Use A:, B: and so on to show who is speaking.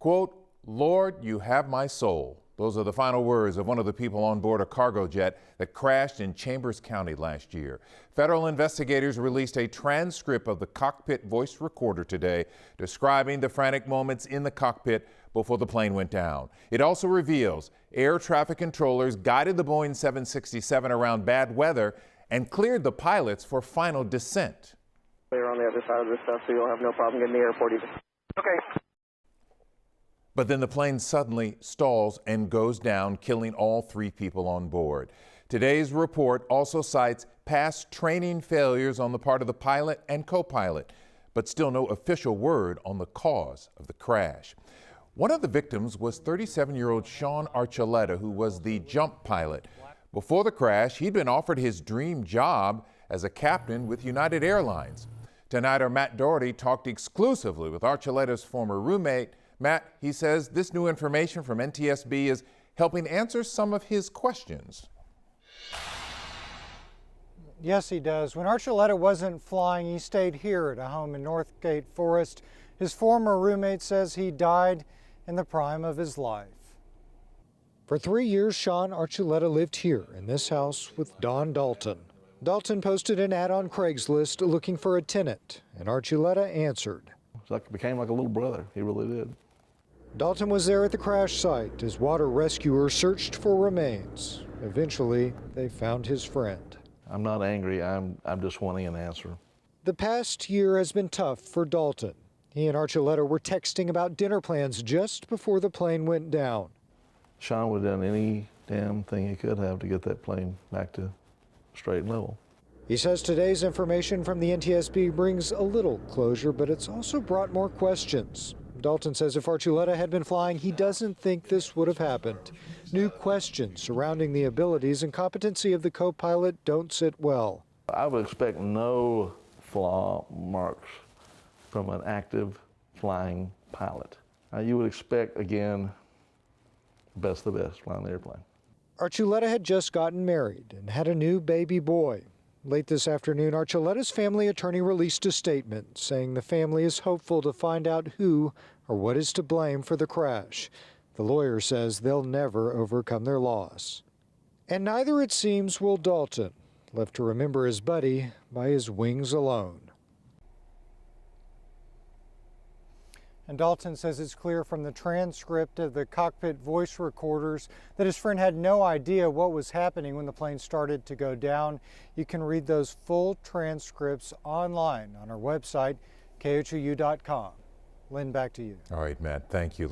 A: Quote, "Lord, you have my soul." Those are the final words of one of the people on board a cargo jet that crashed in Chambers County last year. Federal investigators released a transcript of the cockpit voice recorder today, describing the frantic moments in the cockpit before the plane went down. It also reveals air traffic controllers guided the Boeing 767 around bad weather and cleared the pilots for final descent.
B: They're on the other side of this stuff, so you'll have no problem getting to the airport either. Okay.
A: But then the plane suddenly stalls and goes down, killing all 3 people on board. Today's report also cites past training failures on the part of the pilot and co-pilot, but still no official word on the cause of the crash. One of the victims was 37-year-old Sean Archuleta, who was the jump pilot. Before the crash, he'd been offered his dream job as a captain with United Airlines. Tonight, our Matt Doherty talked exclusively with Archuleta's former roommate. Matt, he says this new information from NTSB is helping answer some of his questions.
C: Yes, he does. When Archuleta wasn't flying, he stayed here at a home in Northgate Forest. His former roommate says he died in the prime of his life. For 3 years, Sean Archuleta lived here in this house with Don Dalton. Dalton posted an ad on Craigslist looking for a tenant, and Archuleta answered.
D: Became like a little brother. He really did.
C: Dalton was there at the crash site as water rescuers searched for remains. Eventually, they found his friend.
D: I'm not angry. I'm just wanting an answer.
C: The past year has been tough for Dalton. He and Archuleta were texting about dinner plans just before the plane went down.
D: Sean would have done any damn thing he could have to get that plane back to straight and level.
C: He says today's information from the NTSB brings a little closure, but it's also brought more questions. Dalton says if Archuleta had been flying, he doesn't think this would have happened. New questions surrounding the abilities and competency of the co-pilot don't sit well.
D: I would expect no flaw marks from an active flying pilot. You would expect, again, best of the best flying the airplane.
C: Archuleta had just gotten married and had a new baby boy. Late this afternoon, Archuleta's family attorney released a statement saying the family is hopeful to find out who or what is to blame for the crash. The lawyer says they'll never overcome their loss. And neither, it seems, will Dalton, left to remember his buddy by his wings alone. And Dalton says it's clear from the transcript of the cockpit voice recorders that his friend had no idea what was happening when the plane started to go down. You can read those full transcripts online on our website, KHOU.com. Lynn, back to you.
A: All right, Matt, thank you.